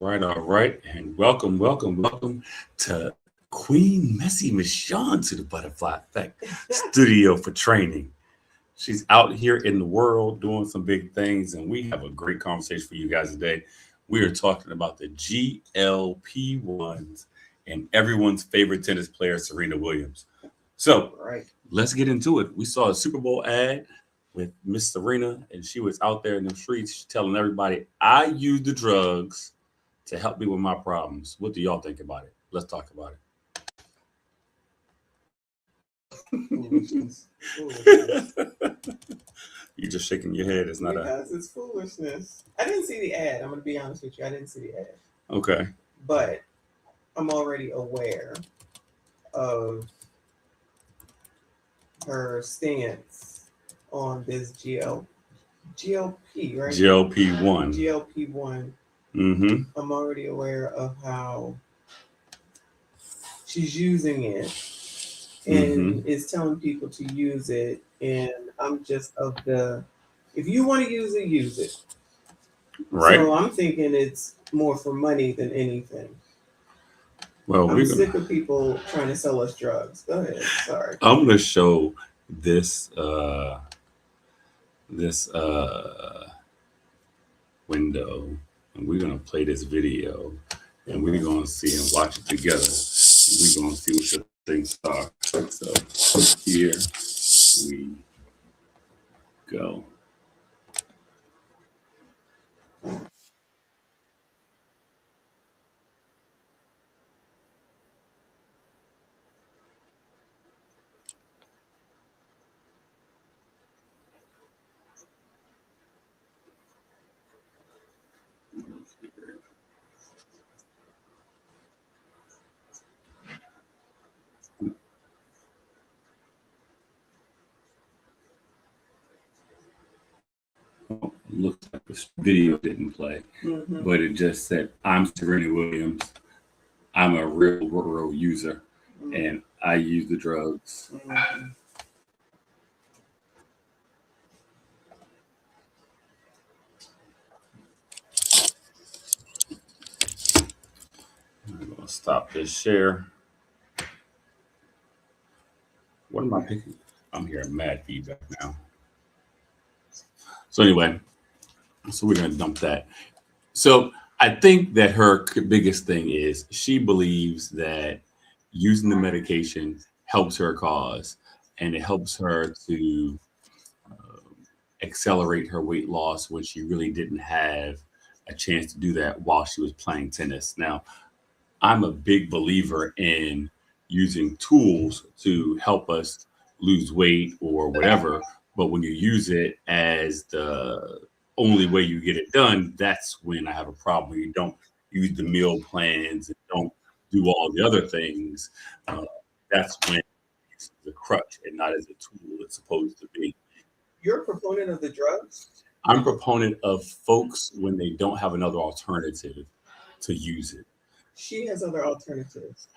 All right, and welcome to Queen Messy Michonne to the Butterfly Effect Studio for Training. She's out here in the world doing some big things, and we have a great conversation for you guys today. We are talking about the GLP-1s and everyone's favorite tennis player, Serena Williams. So Right. let's get into it. We saw a Super Bowl ad with Miss Serena, and she was out there in the streets telling everybody, I use the drugs to help me with my problems. What do y'all think about it? Let's talk about Foolishness. it. Foolishness. You're just shaking your head. It's not a Because it's foolishness. I didn't see the ad. I'm going to be honest with you. I didn't see the ad. okay. But I'm already aware of her stance on this GLP, right? GLP-1. GLP-1. Mm-hmm. I'm already aware of how she's using it and is telling people to use it. And I'm just of the, if you want to use it. Right. So I'm thinking it's more for money than anything. Well, I'm sick of people trying to sell us drugs. Go ahead. Sorry. I'm gonna show this window, and we're gonna play this video, and we're gonna see and watch it together. And we're gonna see what your things are. So here we go. Well, looks like this video didn't play, but it just said, I'm Serena Williams. I'm a real user, and I use the drugs. I'm going to stop this share. What am I picking? I'm hearing mad feedback now. So anyway, so we're going to dump that. So I think that her biggest thing is she believes that using the medication helps her cause, and it helps her to accelerate her weight loss when she really didn't have a chance to do that while she was playing tennis. Now, I'm a big believer in using tools to help us lose weight or whatever. But when you use it as the only way you get it done, that's when I have a problem. You don't use the meal plans and don't do all the other things. Uh, that's when it's the crutch and not as a tool it's supposed to be. You're a proponent of the drugs? I'm a proponent of folks when they don't have another alternative to use it. She has other alternatives.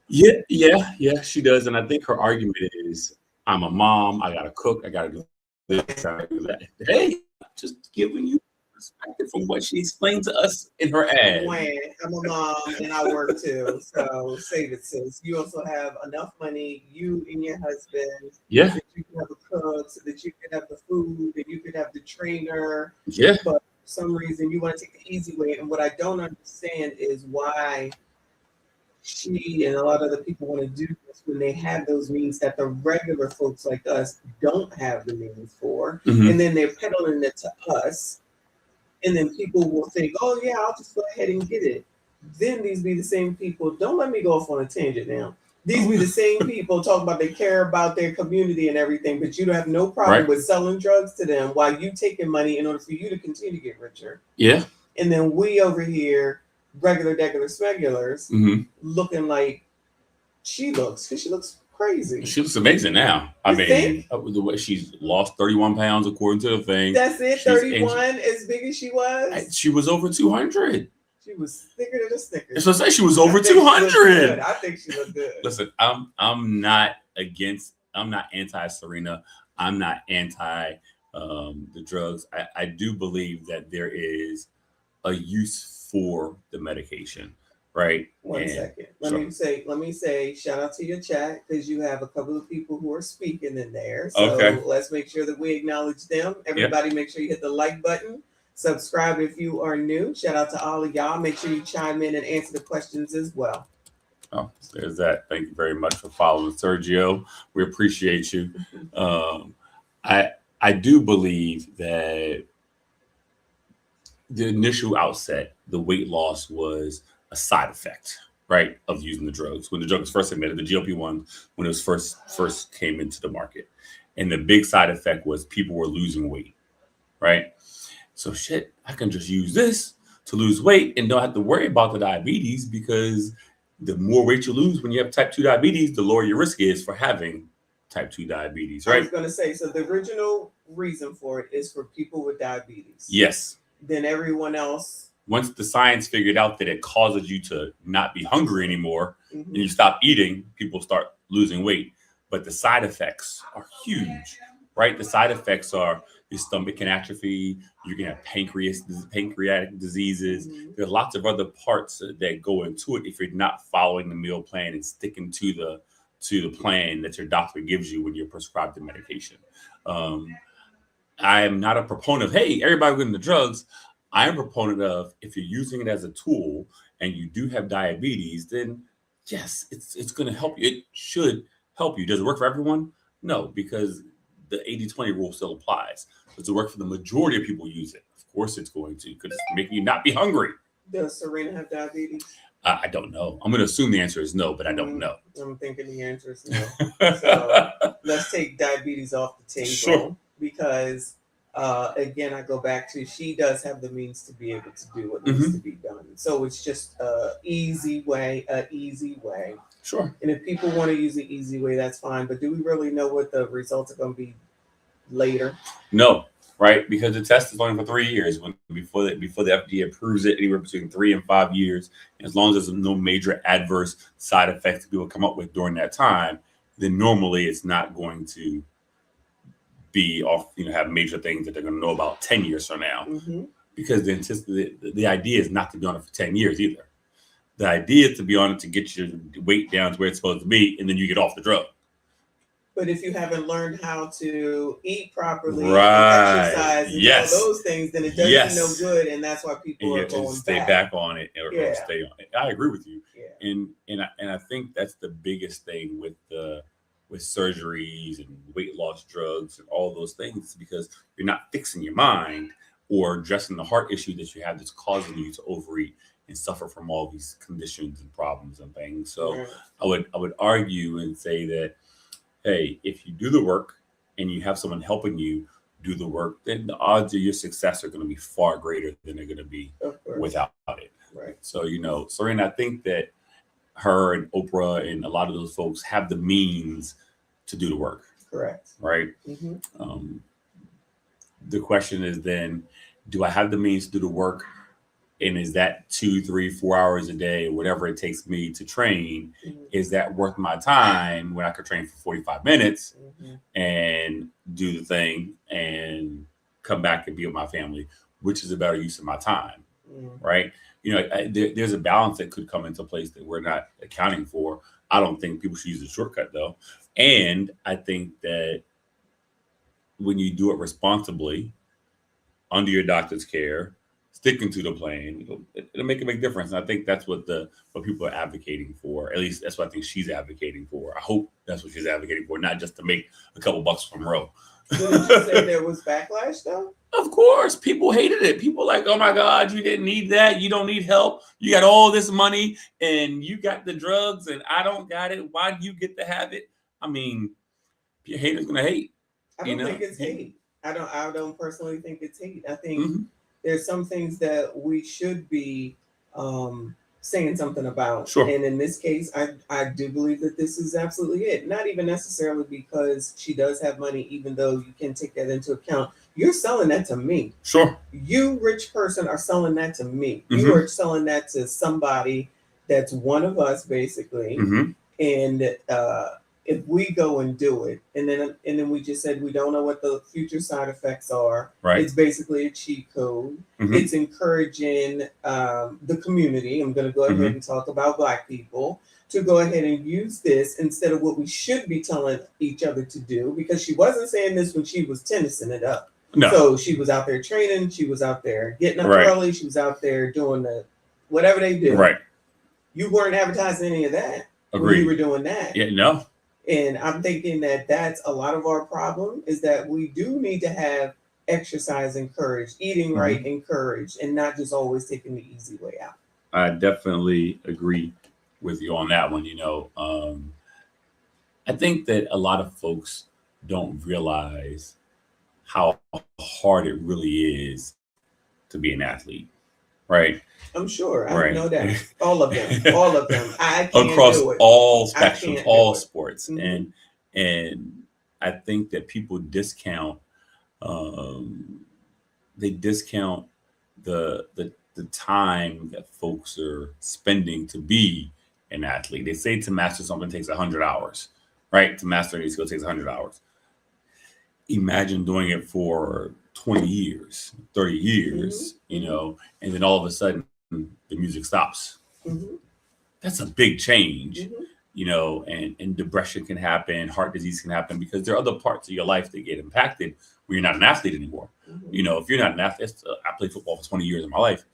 Yeah, she does. And I think her argument is I'm a mom, I gotta cook, I gotta do this, I gotta do that. Hey, just giving you perspective from what she explained to us in her ad. When I'm a mom and I work too, so save it, sis. You also have enough money, you and your husband, Yeah, that you can have a cook, so that you can have the food, and you can have the trainer. yeah. But for some reason, you want to take the easy way. And what I don't understand is why she and a lot of the people want to do this when they have those means that the regular folks like us don't have the means for. Mhm. And then they're peddling it to us. And then people will think, oh, yeah, I'll just go ahead and get it. Then these be the same people. Don't let me go off on a tangent now. These be the same people talking about they care about their community and everything, but you don't have no problem Right. with selling drugs to them while you taking money in order for you to continue to get richer. Yeah. And then we over here, regular smegulars, Hmm. looking like she looks, because she looks crazy. She looks amazing now. I You mean, think? the way she's lost 31 pounds according to the thing. That's it, She's 31, as big as she was. She was over 200. She was thicker than a Snickers. So I say she was over I think she looked 200. good. I think she looked good. Listen, I'm not anti Serena. I'm not anti the drugs. I do believe that there is a use for the medication, right? One second. Let me say, shout out to your chat, because you have a couple of people who are speaking in there. So Okay. let's make sure that we acknowledge them. Everybody, Make sure you hit the like button. Subscribe if you are new. Shout out to all of y'all. Make sure you chime in and answer the questions as well. Oh, there's that. Thank you very much for following, Sergio. We appreciate you. I do believe that the initial outset, the weight loss was a side effect, right, of using the drugs. When the drug was first invented, the GLP-1, when it was first came into the market, and the big side effect was people were losing weight, right? So shit, I can just use this to lose weight and don't have to worry about the diabetes, because the more weight you lose when you have type 2 diabetes, the lower your risk is for having type 2 diabetes, right? I was going to say, so the original reason for it is for people with diabetes. Yes. Then everyone else. Once the science figured out that it causes you to not be hungry anymore, and you stop eating, people start losing weight. But the side effects are huge, right? The side effects are your stomach can atrophy, you can have pancreatic diseases. There's lots of other parts that go into it if you're not following the meal plan and sticking to the plan that your doctor gives you when you're prescribed the medication. I am not a proponent of, hey, everybody getting the drugs. I am a proponent of, if you're using it as a tool and you do have diabetes, then yes, it's going to help you. It should help you. Does it work for everyone? No, because the 80-20 rule still applies. Does it work for the majority of people who use it? Of course it's going to, because it's making you not be hungry. Does Serena have diabetes? I don't know. I'm going to assume the answer is no, but I don't know. I'm thinking the answer is no. So let's take diabetes off the table. Sure. Because again, I go back to, she does have the means to be able to do what needs to be done. So it's just an easy way. Sure. And if people want to use the easy way, that's fine. But do we really know what the results are going to be later? No, right? Because the test is only for 3 years. Before the FDA approves it, anywhere between 3 and 5 years. And as long as there's no major adverse side effects that people come up with during that time, then normally it's not going to be off, have major things that they're going to know about 10 years from now. Because the idea is not to be on it for 10 years either. The idea is to be on it to get your weight down to where it's supposed to be, and then you get off the drug. But if you haven't learned how to eat properly, right, and exercise, and all those things, then it doesn't do no good, and that's why people are going stay back on it or stay on it. I agree with you, and I think that's the biggest thing with surgeries and weight loss drugs and all those things, because you're not fixing your mind or addressing the heart issue that you have that's causing you to overeat and suffer from all these conditions and problems and things. So I would argue and say that, hey, if you do the work and you have someone helping you do the work, then the odds of your success are going to be far greater than they're going to be without it. Right. So, Serena, I think that her and Oprah and a lot of those folks have the means to do the work. Correct. Right. The question is then, do I have the means to do the work? And is that 2, 3, 4 hours a day, whatever it takes me to train, is that worth my time when I could train for 45 minutes and do the thing and come back and be with my family, which is a better use of my time, right? There's a balance that could come into place that we're not accounting for. I don't think people should use the shortcut, though. And I think that when you do it responsibly, under your doctor's care, sticking to the plan, it'll make a big difference. And I think that's what people are advocating for. At least that's what I think she's advocating for. I hope that's what she's advocating for, not just to make a couple bucks from Roe. Did you say there was backlash, though? Of course. People hated it. People like, oh my God, you didn't need that. You don't need help. You got all this money and you got the drugs and I don't got it. Why do you get to have it? I mean, your haters gonna hate. I don't think it's hate. I don't personally think it's hate. I think there's some things that we should be saying something about. Sure. And in this case, I do believe that this is absolutely it. Not even necessarily because she does have money, even though you can take that into account. You're selling that to me. Sure. You, rich person, are selling that to me. You are selling that to somebody that's one of us, basically. And if we go and do it, and then we just said we don't know what the future side effects are. Right. It's basically a cheat code. Mhm. It's encouraging the community. I'm going to go ahead Mhm. and talk about Black people to go ahead and use this instead of what we should be telling each other to do, because she wasn't saying this when she was tennising it up. No. So she was out there training. She was out there getting up Right. early. She was out there doing the whatever they do. Right. You weren't advertising any of that when Agreed. you were doing that. Yeah. No. And I'm thinking that that's a lot of our problem, is that we do need to have exercise encouraged, eating Mhm. right encouraged, and not just always taking the easy way out. I definitely agree with you on that one. I think that a lot of folks don't realize how hard it really is to be an athlete, right? I'm sure. I Right. know that. All of them. All of them. I can't Across do it. all I spectrums, can't all do it. sports. Mhm. And I think that people discount they discount the time that folks are spending to be an athlete. They say to master something takes 100 hours, right? To master any skill takes 100 hours. Imagine doing it for 20 years, 30 years, and then all of a sudden the music stops. Mhm. That's a big change, Mhm. and depression can happen, heart disease can happen, because there are other parts of your life that get impacted when you're not an athlete anymore. Mhm. If you're not an athlete, I played football for 20 years of my life.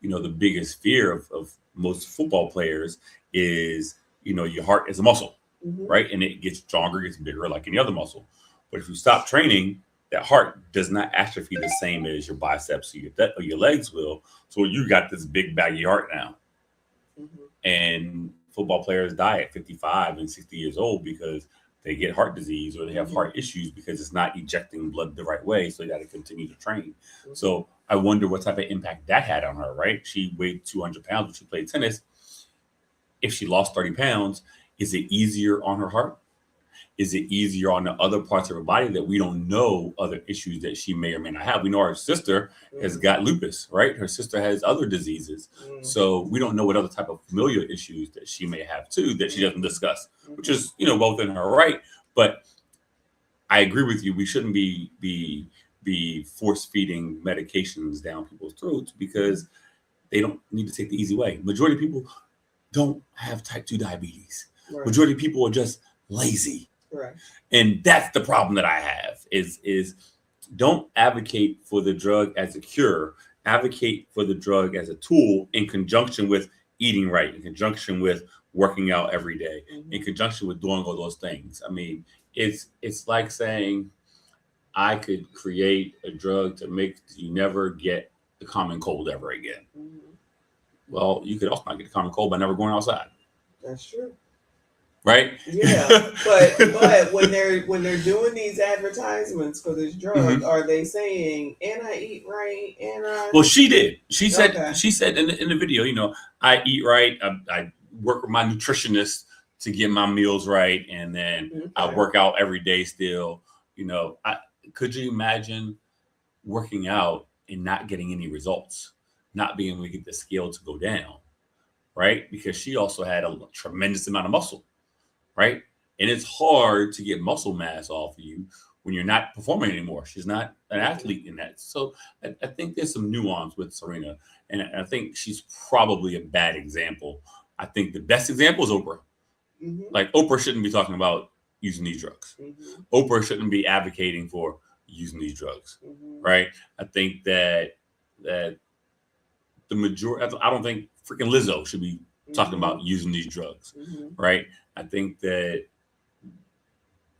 The biggest fear of most football players is, your heart is a muscle, Mhm. right? And it gets stronger, gets bigger like any other muscle. But if you stop training, that heart does not atrophy the same as your biceps or your legs will. So you got this big baggy heart now. Mhm. And football players die at 55 and 60 years old because they get heart disease or they have heart issues because it's not ejecting blood the right way. So they got to continue to train. Mhm. So I wonder what type of impact that had on her, right? She weighed 200 pounds when she played tennis. If she lost 30 pounds, is it easier on her heart? Is it easier on the other parts of her body that we don't know other issues that she may or may not have? We know her sister has got lupus, right? Her sister has other diseases. Mhm. So we don't know what other type of familial issues that she may have too that she doesn't discuss, which is, well within her right. But I agree with you. We shouldn't be force feeding medications down people's throats because they don't need to take the easy way. Majority of people don't have type 2 diabetes. Right. Majority of people are just lazy. Right. And that's the problem that I have is don't advocate for the drug as a cure. Advocate for the drug as a tool in conjunction with eating right, in conjunction with working out every day, in conjunction with doing all those things. I mean, it's like saying I could create a drug to make you never get the common cold ever again. Mhm. Well, you could also not get the common cold by never going outside. That's true. Right? Yeah, but when they're doing these advertisements for this drug, are they saying, "And I eat right, and I"? Well, she did. She said. Okay. She said in the video, I eat right. I work with my nutritionist to get my meals right, and then I work out every day. Still, could you imagine working out and not getting any results, not being able to get the scale to go down, right? Because she also had a tremendous amount of muscle. Right? And it's hard to get muscle mass off of you when you're not performing anymore. She's not an athlete in that. So I think there's some nuance with Serena. And I think she's probably a bad example. I think the best example is Oprah. Like Oprah shouldn't be talking about using these drugs. Oprah shouldn't be advocating for using these drugs. Right? I think that the majority, I don't think freaking Lizzo should be talking about using these drugs. Right? I think that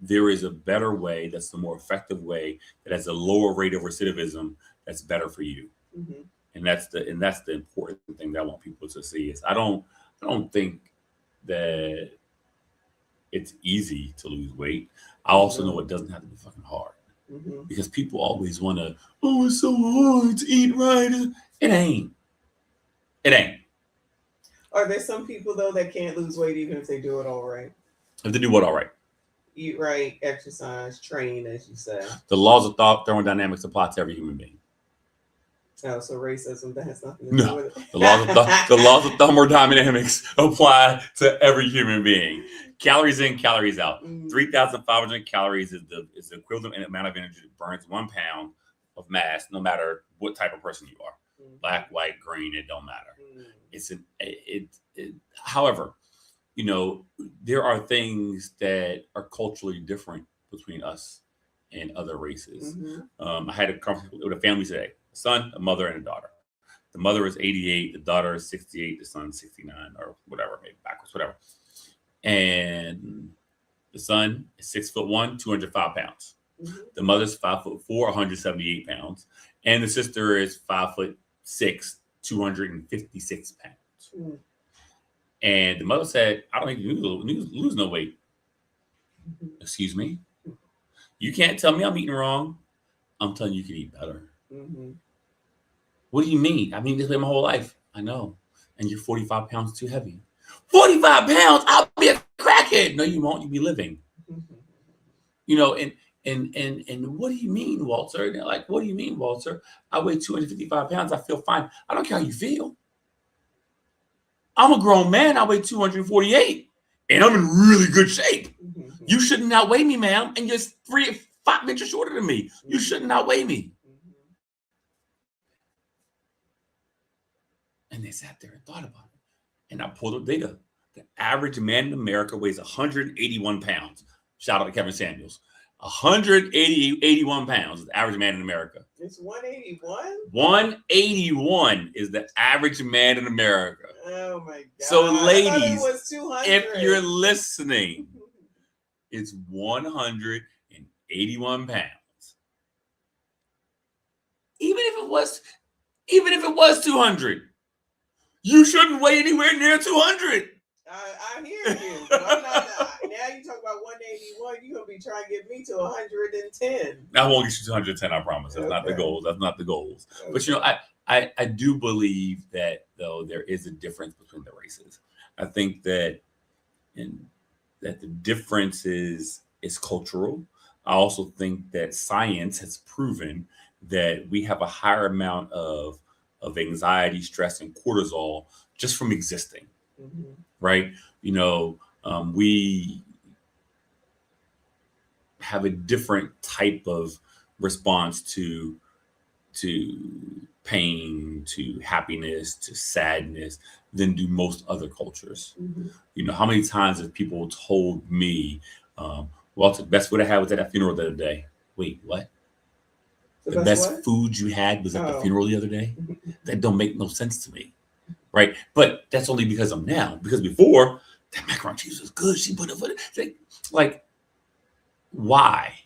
there is a better way that's the more effective way that has a lower rate of recidivism that's better for you. And that's the important thing that I want people to see is I don't think that it's easy to lose weight. I also know it doesn't have to be fucking hard. Because people always want to, it's so hard to eat right. It ain't. Are there some people though that can't lose weight even if they do it all right? If they do what all right? Eat right, exercise, train, as you say. The laws of thermodynamics apply to every human being. Oh, so racism, that has nothing to do with it. The laws of thermodynamics apply to every human being. Calories in, calories out. Mm. 3,500 calories is the equivalent amount of energy that burns 1 pound of mass, no matter what type of person you are. Black, white, green, it don't matter. However, there are things that are culturally different between us and other races. I had a conversation with a family today: a son, a mother, and a daughter. The mother is 88, the daughter is 68, the son 69, or whatever, maybe backwards, whatever. And the son is 6'1", 205 pounds. The mother's 5'4", 178 pounds, and the sister is 5'6", 256 pounds. And the mother said, "I don't think you lose no weight." Excuse me? You can't tell me I'm eating wrong. I'm telling you, you can eat better. What do you mean? I've been eating this way my whole life. I know. And you're 45 pounds too heavy. 45 pounds? I'll be a crackhead. No, you won't. You'll be living. And what do you mean, Walter? And they're like, what do you mean, Walter? I weigh 255 pounds. I feel fine. I don't care how you feel. I'm a grown man. I weigh 248. And I'm in really good shape. You shouldn't outweigh me, ma'am. And you're 5 inches shorter than me. You shouldn't outweigh me. And they sat there and thought about it. And I pulled up data. The average man in America weighs 181 pounds. Shout out to Kevin Samuels. 181 pounds is the average man in America. It's 181? 181 is the average man in America. Oh my God. So ladies, it was 200. if you're listening, it's 181 pounds. Even if it was 200, you shouldn't weigh anywhere near 200. I hear you. I'm not, now you talk about 181, you're going to be trying to get me to 110. I won't get you to 110, I promise. That's not the goals. That's not the goals. Okay. But, I do believe that, though, there is a difference between the races. I think that the difference is cultural. I also think that science has proven that we have a higher amount of anxiety, stress, and cortisol just from existing. Right? We have a different type of response to pain, to happiness, to sadness than do most other cultures. How many times have people told me, well, the best food I had was at that funeral the other day. Wait, what? The best food you had was at the funeral the other day? That don't make no sense to me. Right. But that's only because I'm now. Because before, that macaroni and cheese was good. She put it for it. Like, why?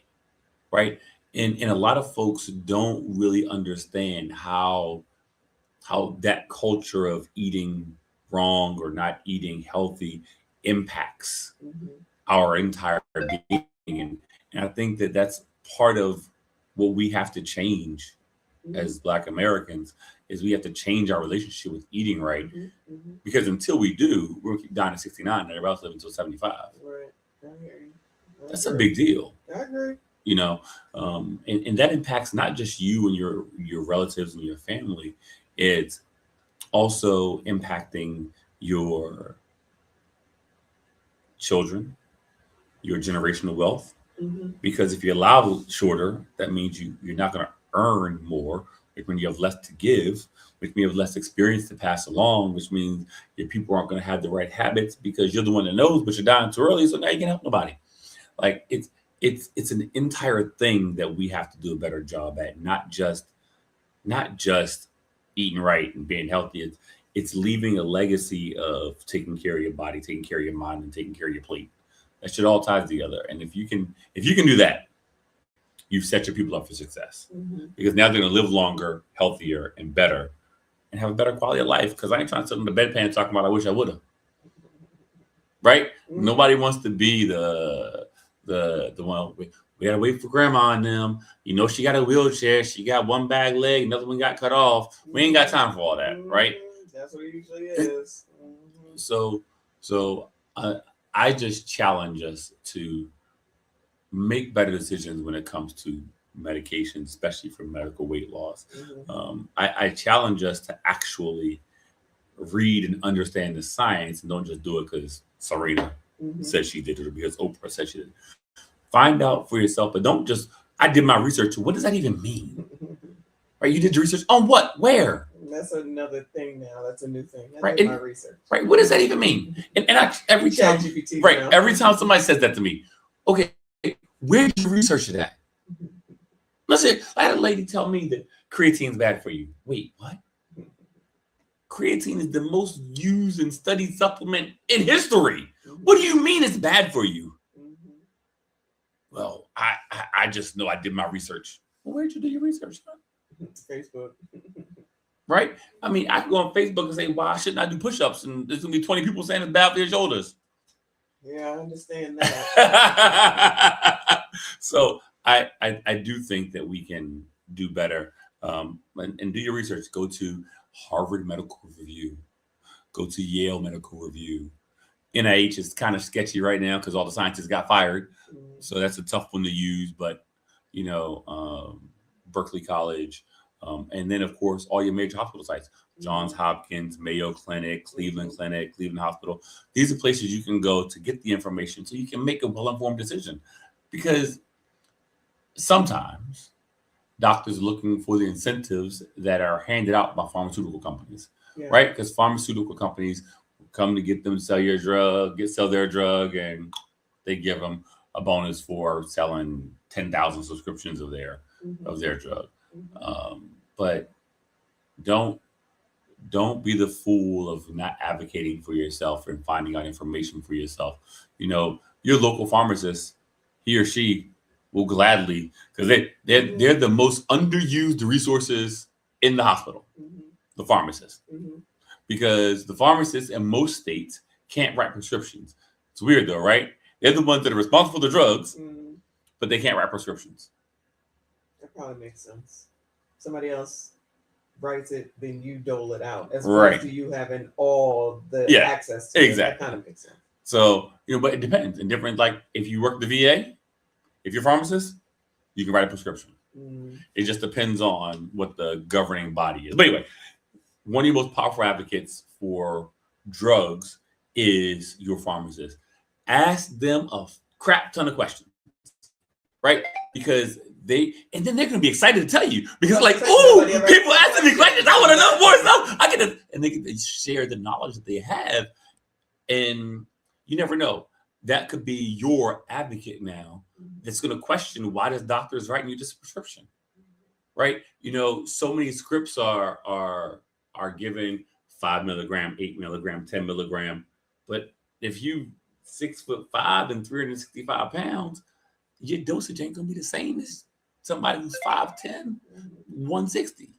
Right. And a lot of folks don't really understand how that culture of eating wrong or not eating healthy impacts our entire being. And I think that that's part of what we have to change as Black Americans. Is we have to change our relationship with eating right, because until we do, we're gonna keep dying at 69 and everybody else live until 75. Right. That's a big deal. I agree. And that impacts not just you and your relatives and your family. It's also impacting your children, your generational wealth. Because if you allow shorter, that means you're not going to earn more. Which means you have less to give, which means you have less experience to pass along, which means your people aren't going to have the right habits because you're the one that knows, but you're dying too early, so now you can't help nobody. Like it's an entire thing that we have to do a better job at, not just eating right and being healthy. It's leaving a legacy of taking care of your body, taking care of your mind, and taking care of your plate. That shit all ties together. And if you can do that, you've set your people up for success, because now they're going to live longer, healthier, and better, and have a better quality of life. Because I ain't trying to sit in the bedpan talking about I wish I would have. Right? Nobody wants to be the one. We gotta wait for grandma and them. She got a wheelchair. She got one bag leg. Another one got cut off. We ain't got time for all that, right? That's what it usually is. So I just challenge us to make better decisions when it comes to medication, especially for medical weight loss. I challenge us to actually read and understand the science and don't just do it because Serena said she did it or because Oprah said she did it. Find out for yourself, but don't just, I did my research. What does that even mean? Right? You did your research on what? Where? That's another thing now. That's a new thing. I Right. did my research. Right. What does that even mean? And every time, ChatGPT right? now. Every time somebody says that to me, okay, where did you research it at? Listen, I had a lady tell me that creatine is bad for you. Wait, what? Creatine is the most used and studied supplement in history. What do you mean it's bad for you? Well, I just know I did my research. Well, where'd you do your research? Facebook. Right? I mean, I can go on Facebook and say, why shouldn't I do push-ups? And there's going to be 20 people saying it's bad for your shoulders. Yeah, I understand that. So I do think that we can do better and do your research. Go to Harvard Medical Review. Go to Yale Medical Review. NIH is kind of sketchy right now because all the scientists got fired. So that's a tough one to use. But, Berkeley College. And then, of course, all your major hospital sites. Johns Hopkins, Mayo Clinic, Cleveland Clinic, Cleveland Hospital. These are places you can go to get the information so you can make a well-informed decision. Because sometimes doctors are looking for the incentives that are handed out by pharmaceutical companies, right? Because pharmaceutical companies come to get them to sell your drug, sell their drug, and they give them a bonus for selling 10,000 subscriptions of their drug. But don't be the fool of not advocating for yourself and finding out information for yourself. Your local pharmacist, he or she will gladly, because they're the most underused resources in the hospital, the pharmacist. Because the pharmacists in most states can't write prescriptions. It's weird though, right? They're the ones that are responsible for the drugs, but they can't write prescriptions. That probably makes sense. Somebody else writes it, then you dole it out, as opposed to you having all the access to it. That kind of makes sense. So, but it depends. And different, like if you work the VA, if you're a pharmacist, you can write a prescription. It just depends on what the governing body is. But anyway, one of your most powerful advocates for drugs is your pharmacist. Ask them a crap ton of questions, right? Because then they're going to be excited to tell you because people asking me questions. I want to know more stuff. And they can share the knowledge that they have. And you never know. That could be your advocate now that's going to question why this doctor is writing you this prescription, right? So many scripts are given 5 milligram, 8 milligram, 10 milligram. But if you 6'5" and 365 pounds, your dosage ain't going to be the same as somebody who's 5'10", 160.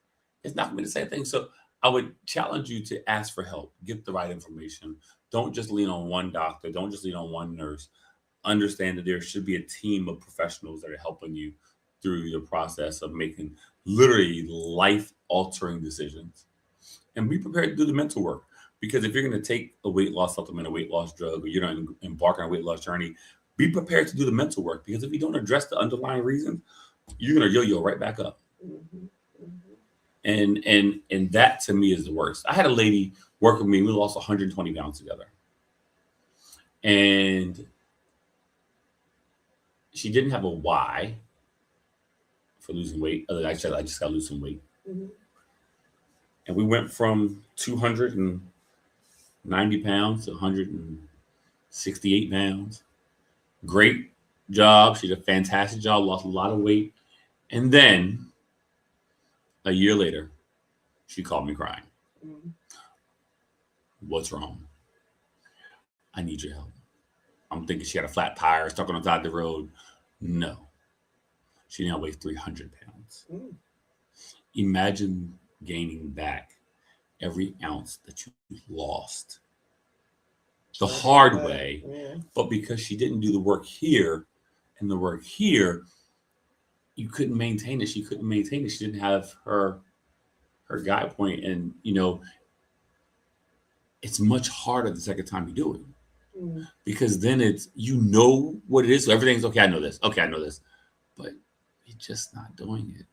It's not going to be the same thing. So I would challenge you to ask for help, get the right information. Don't just lean on one doctor. Don't just lean on one nurse. Understand that there should be a team of professionals that are helping you through the process of making literally life-altering decisions. And be prepared to do the mental work. Because if you're going to take a weight loss supplement, a weight loss drug, or you're going to embark on a weight loss journey, be prepared to do the mental work. Because if you don't address the underlying reasons, you're going to yo-yo right back up. And that to me is the worst. I had a lady work with me. We lost 120 pounds together. And she didn't have a why for losing weight. Other than I said, I just got to lose some weight. And we went from 290 pounds to 168 pounds. Great job. She did a fantastic job, lost a lot of weight. And then a year later, she called me crying. What's wrong? I need your help. I'm thinking she had a flat tire stuck on the side of the road. No. She now weighs 300 pounds. Imagine gaining back every ounce that you lost the hard way, but because she didn't do the work here and the work here, you couldn't maintain it. She couldn't maintain it. She didn't have her guide point. And, it's much harder the second time you do it because then it's, what it is. So everything's okay. I know this. Okay. I know this, but you're just not doing it.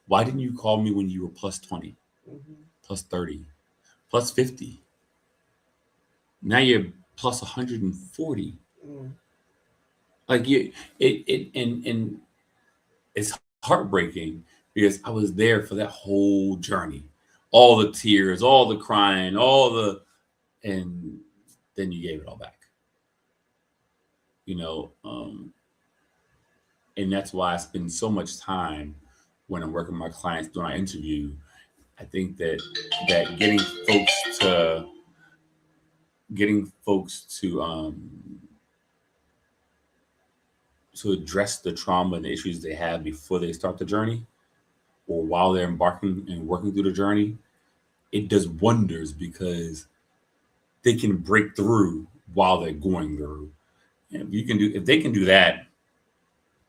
Why didn't you call me when you were plus 20, plus 30, plus 50? Now you're plus 140. Mm. Like and it's heartbreaking because I was there for that whole journey, all the tears, all the crying, and then you gave it all back. You know, and that's why I spend so much time when I'm working with my clients doing our interview. I think that getting folks to address the trauma and the issues they have before they start the journey or while they're embarking and working through the journey, it does wonders because they can break through while they're going through. And if they can do that,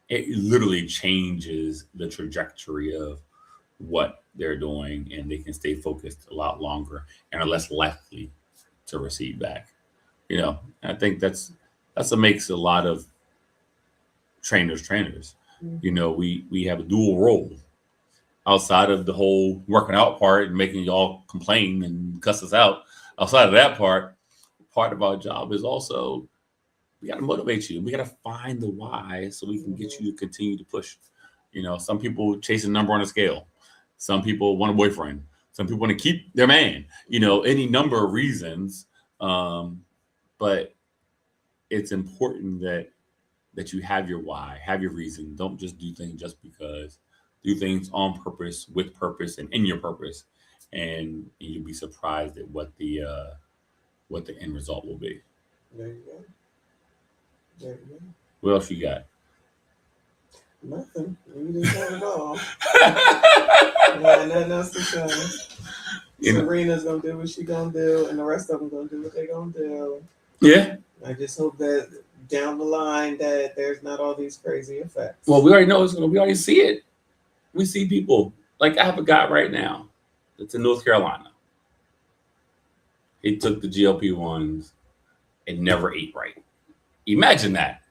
it literally changes the trajectory of what they're doing and they can stay focused a lot longer and are less likely to recede back. I think that's what makes a lot of trainers. We have a dual role outside of the whole working out part and making y'all complain and cuss us out. Outside of that part of our job is also we got to motivate you. We got to find the why so we can get you to continue to push. Some people chase a number on a scale. Some people want a boyfriend. Some people want to keep their man. Any number of reasons. But it's important that you have your why, have your reason. Don't just do things just because. Do things on purpose, with purpose, and in your purpose, and you'll be surprised at what the end result will be. There you go. There you go. What else you got? Nothing. We didn't have it all. Yeah, nothing else to say. Serena's gonna do what she gonna do, and the rest of them gonna do what they gonna do. Yeah. I just hope that down the line that there's not all these crazy effects. Well, we already know we already see it. We see people. Like I have a guy right now that's in North Carolina. He took the GLP-1s and never ate right. Imagine that.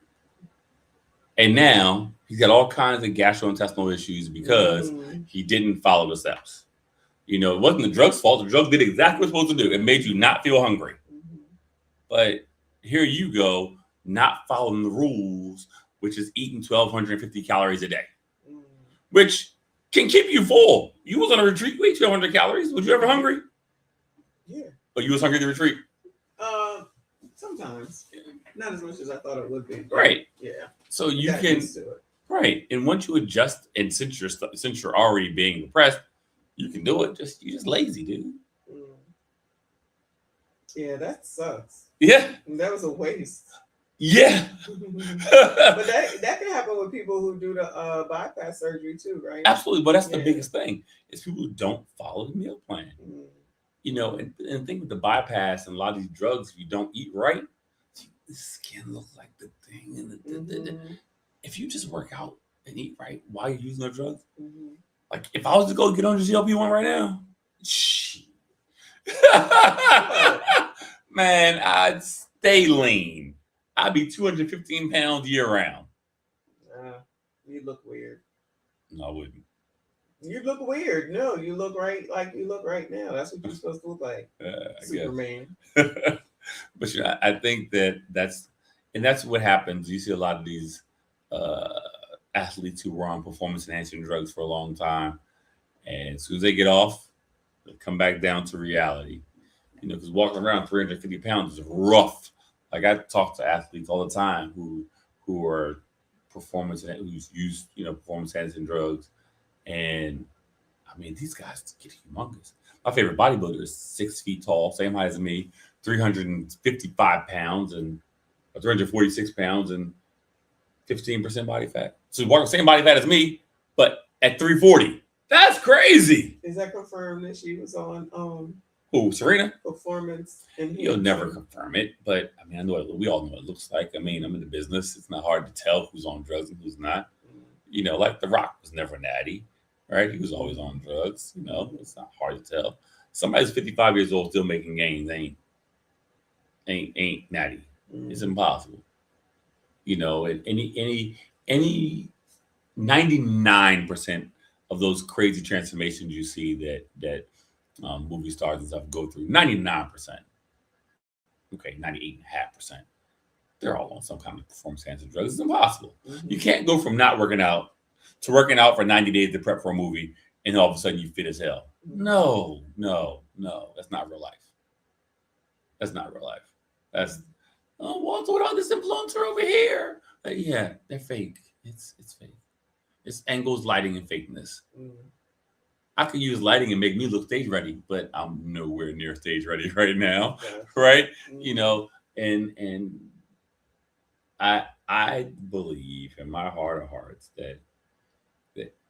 And now he's got all kinds of gastrointestinal issues because he didn't follow the steps. It wasn't the drug's fault. The drug did exactly what it was supposed to do. It made you not feel hungry. But here you go, not following the rules, which is eating 1,250 calories a day, which can keep you full. You was on a retreat, you ate 1,200 calories. Was you ever hungry? Yeah. But you was hungry at the retreat? Sometimes. Not as much as I thought it would be. Right. Yeah. So you can, right. And once you adjust, and since you're already being depressed, you can do it. You're just lazy, dude. Yeah, that sucks. Yeah. That was a waste. Yeah. But that can happen with people who do the bypass surgery too, right? Absolutely. But that's the biggest thing is people who don't follow the meal plan. And the thing with the bypass and a lot of these drugs, if you don't eat right, the skin looks like the thing. And if you just work out and eat right while you're using the drugs, like if I was to go get on the GLP-1 right now, man, I'd stay lean. I'd be 215 pounds year round. You look weird. No, I wouldn't. You look weird. No, you look right like you look right now. That's what you're supposed to look like. Superman. But I think that's what happens. You see a lot of these athletes who were on performance enhancing drugs for a long time, and as soon as they get off, they come back down to reality. Because walking around 350 pounds is rough. Like I talk to athletes all the time who are who's used performance enhancing drugs, and I mean these guys get humongous. My favorite bodybuilder is 6 feet tall, same height as me, 355 pounds and 346 pounds and 15% body fat. So he's walking the same body fat as me, but at 340. That's crazy. Is that confirmed that she was on who, Serena? Performance and you'll never confirm it, but I mean I know we all know what it looks like. I mean, I'm in the business. It's not hard to tell who's on drugs and who's not. Like The Rock was never natty, right? He was always on drugs. It's not hard to tell. Somebody's 55 years old still making gains ain't natty. It's impossible. Any 99% of those crazy transformations you see that movie stars and stuff go through, 99%, Okay, 98.5%. They're all on some kind of performance enhancing drugs. It's impossible. You can't go from not working out to working out for 90 days to prep for a movie, and all of a sudden you fit as hell. No. That's not real life. That's not real life. That's, oh, what's with all this influencer over here? Yeah, they're fake. It's fake. It's angles, lighting, and fakeness. I could use lighting and make me look stage ready, but I'm nowhere near stage ready right now, right? You know, and I believe in my heart of hearts that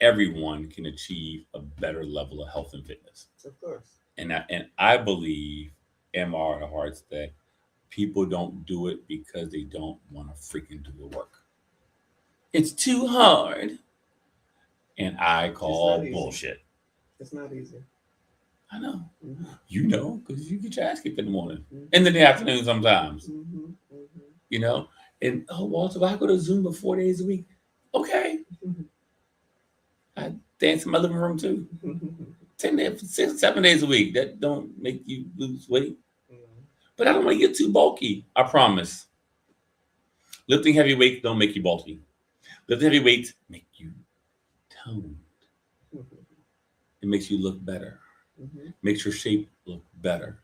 everyone can achieve a better level of health and fitness. Of course. And I believe in my heart of hearts that people don't do it because they don't want to freaking do the work. It's too hard. And I call bullshit. It's not easy. I know. You know, because you get your ass kicked in the morning. And in the afternoon sometimes. You know? And, oh, Walter, I go to Zumba 4 days a week. Okay. I dance in my living room too. 7 days a week. That don't make you lose weight. But I don't want to get too bulky. I promise. Lifting heavy weights don't make you bulky. Lifting heavy weights make you toned. It makes you look better. Makes your shape look better.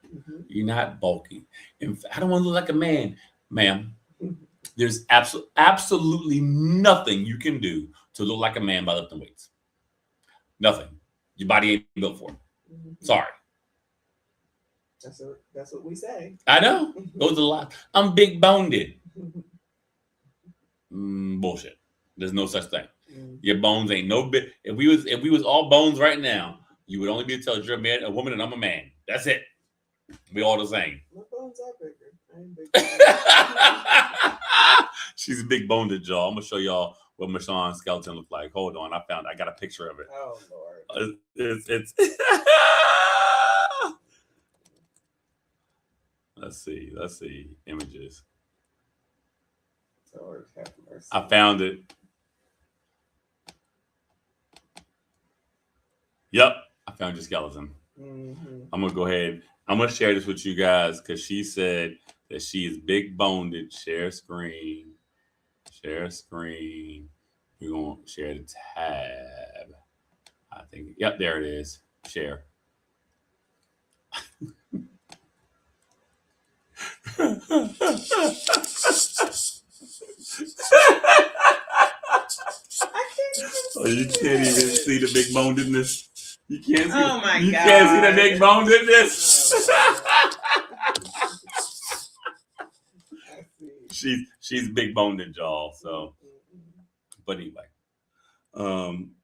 You're not bulky. In fact, I don't want to look like a man, ma'am. There's absolutely nothing you can do to look like a man by lifting weights. Nothing. Your body ain't built for it. Sorry. That's what we say. I know. Goes a lot. I'm big boned. Bullshit. There's no such thing. Your bones ain't no big. If we was all bones right now, you would only be able to tell you're a man, a woman, and I'm a man. That's it. We all the same. My bones are bigger. I ain't big. She's a big boned jaw. I'm gonna show y'all what Michonne's skeleton looked like. Hold on, I got a picture of it. Oh Lord. It's Let's see images. Lord have mercy. I found it. Yep, I found your skeleton. I'm gonna go ahead. I'm gonna share this with you guys because she said that she is big boned. Share screen. Share screen. We're gonna share the tab. I think. Yep, there it is. Share. Oh, you can't even see the big bonedness. You can't see. Oh my God! You can't see the big bonedness. She's big boned, y'all. So, but anyway, I'm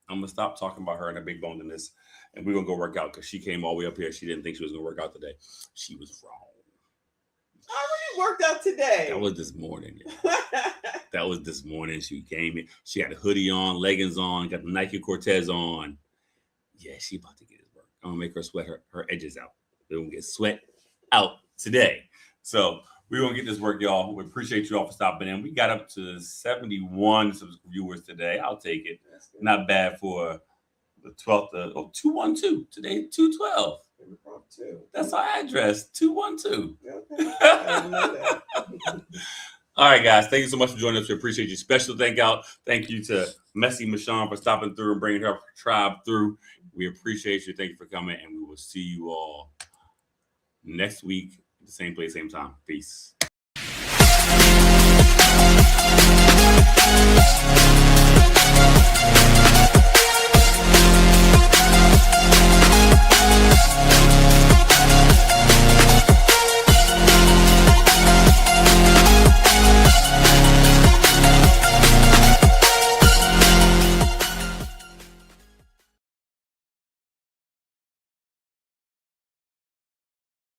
gonna stop talking about her and her big bonedness, and we're gonna go work out because she came all the way up here. She didn't think she was gonna work out today. She was wrong. I already worked out today. That was this morning. That was this morning. She came in. She had a hoodie on, leggings on, got the Nike Cortez on. Yeah, she about to get his work. I'm gonna make her sweat her edges out. We're gonna get sweat out today. So we're gonna get this work, y'all. We appreciate you all for stopping in. We got up to 71 viewers today. I'll take it. Not bad for the 12th. 212. Today, 212. That's our address. 212. Okay. I didn't know that. All right, guys. Thank you so much for joining us. We appreciate you. Special thank you to Messy Michonne for stopping through and bringing her tribe through. We appreciate you. Thank you for coming, and we will see you all next week, the same place, same time. Peace.